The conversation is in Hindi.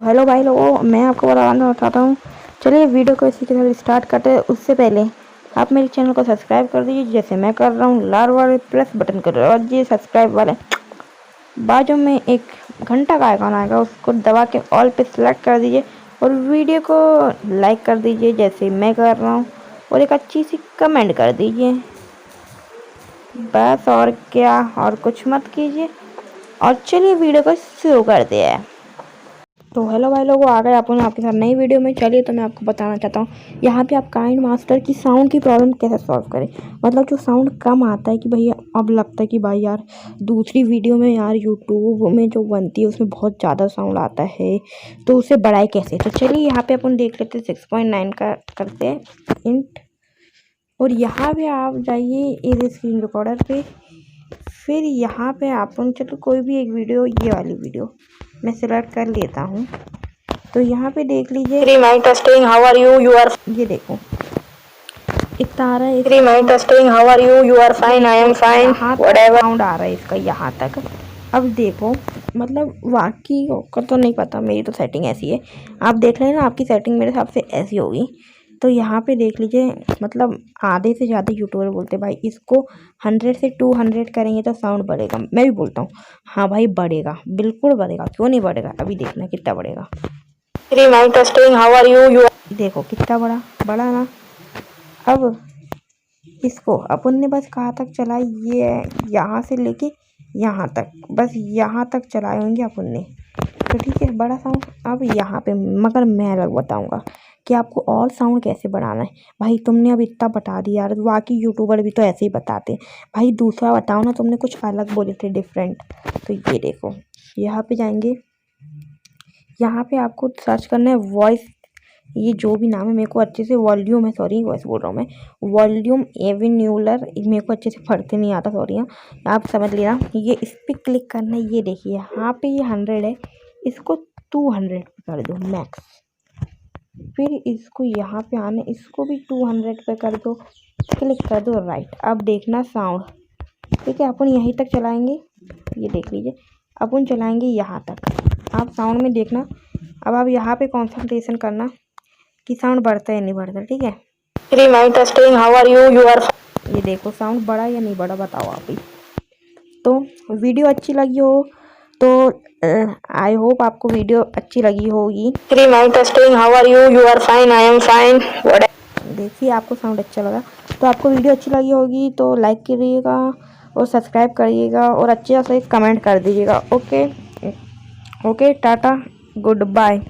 हेलो भाई लोगों, मैं आपको बताना चाहता हूँ। चलिए वीडियो को इसी के साथ स्टार्ट करते हैं। उससे पहले आप मेरे चैनल को सब्सक्राइब कर दीजिए, जैसे मैं कर रहा हूँ। लाल वाले प्लस बटन कर और ये सब्सक्राइब वाले बाजू में एक घंटा का आइकॉन आएगा, उसको दबा के ऑल पे सेलेक्ट कर दीजिए और वीडियो को लाइक कर दीजिए जैसे मैं कर रहा हूँ, और एक अच्छी सी कमेंट कर दीजिए। बस और क्या, और कुछ मत कीजिए। और चलिए वीडियो को शुरू करते हैं। तो हेलो भाई लोगों, आ गए अपन आपके साथ नई वीडियो में। चलिए तो मैं आपको बताना चाहता हूँ यहाँ पे आप काइंड मास्टर की साउंड की प्रॉब्लम कैसे सॉल्व करें। मतलब जो साउंड कम आता है कि भैया अब लगता है कि भाई यार दूसरी वीडियो में यार यूट्यूब में जो बनती है उसमें बहुत ज़्यादा साउंड आता है, तो उसे बढ़ाए कैसे। तो चलिए यहाँ पे अपन देख लेते हैं 6.9 का करते हैं इंट, और यहाँ पे आप जाइए इस स्क्रीन रिकॉर्डर पे। फिर यहाँ पे अपन चलो कोई भी एक वीडियो, ये वाली वीडियो मैं सिलेक्ट कर लेता हूँ। तो यहाँ पे देख लीजिए my testing how are you are ये देखो इतना आ रहा है। My testing how are you are fine I am fine whatever sound आ रहा है इसका यहाँ तक। अब देखो मतलब वाकई का तो नहीं पता, मेरी तो सेटिंग ऐसी है। आप देख लेना आपकी सेटिंग मेरे हिसाब से ऐसी होगी। तो यहाँ पे देख लीजिए मतलब आधे से ज़्यादा यूट्यूबर बोलते हैं भाई इसको 100 से 200 करेंगे तो साउंड बढ़ेगा। मैं भी बोलता हूँ हाँ भाई बढ़ेगा, बिल्कुल बढ़ेगा, क्यों नहीं बढ़ेगा। अभी देखना कितना बढ़ेगा। माई टेस्टिंग हाउ आर यू देखो कितना बड़ा ना। अब इसको अपन ने बस कहाँ तक चलाई, ये यहाँ से लेके यहाँ तक, बस यहाँ तक चलाए होंगे अपन ने। तो ठीक है बड़ा साउंड। अब यहाँ पे मगर मैं अलग बताऊँगा कि आपको और साउंड कैसे बढ़ाना है। भाई तुमने अब इतना बता दिया यार, बाकी यूट्यूबर भी तो ऐसे ही बताते हैं। भाई दूसरा बताओ ना, तुमने कुछ अलग बोले थे डिफरेंट। तो ये देखो यहाँ पे जाएंगे, यहाँ पे आपको सर्च करना है वॉइस, ये जो भी नाम है मेरे को अच्छे से वॉल्यूम है, सॉरी वॉइस बोल रहा हूँ मैं, वॉल्यूम एवेन्यूलर, मेरे को अच्छे से पढ़ते नहीं आता, सॉरी। हाँ आप समझ लेना। ये इस पर क्लिक करना है, ये देखिए यहाँ पे ये 100 है, इसको 200 पे कर दो मैक्स। फिर इसको यहाँ पे आने, इसको भी 200 पे कर दो, क्लिक कर दो राइट। अब देखना साउंड, ठीक है अपन यहीं तक चलाएंगे, ये देख लीजिए अपन चलाएंगे यहाँ तक। आप साउंड में देखना। अब आप यहाँ पे कॉन्सेंट्रेशन करना कि साउंड बढ़ता है या नहीं बढ़ता, ठीक है। My testing how are you are ये देखो साउंड बढ़ा या नहीं बढ़ा, बताओ आप ही। तो वीडियो अच्छी लगी हो तो आई होप आपको वीडियो अच्छी लगी होगी। My testing how are you are fine I am fine देखिए आपको साउंड अच्छा लगा तो आपको वीडियो अच्छी लगी होगी तो लाइक करिएगा और सब्सक्राइब करिएगा और अच्छे से कमेंट कर दीजिएगा। Okay okay, tata, good bye.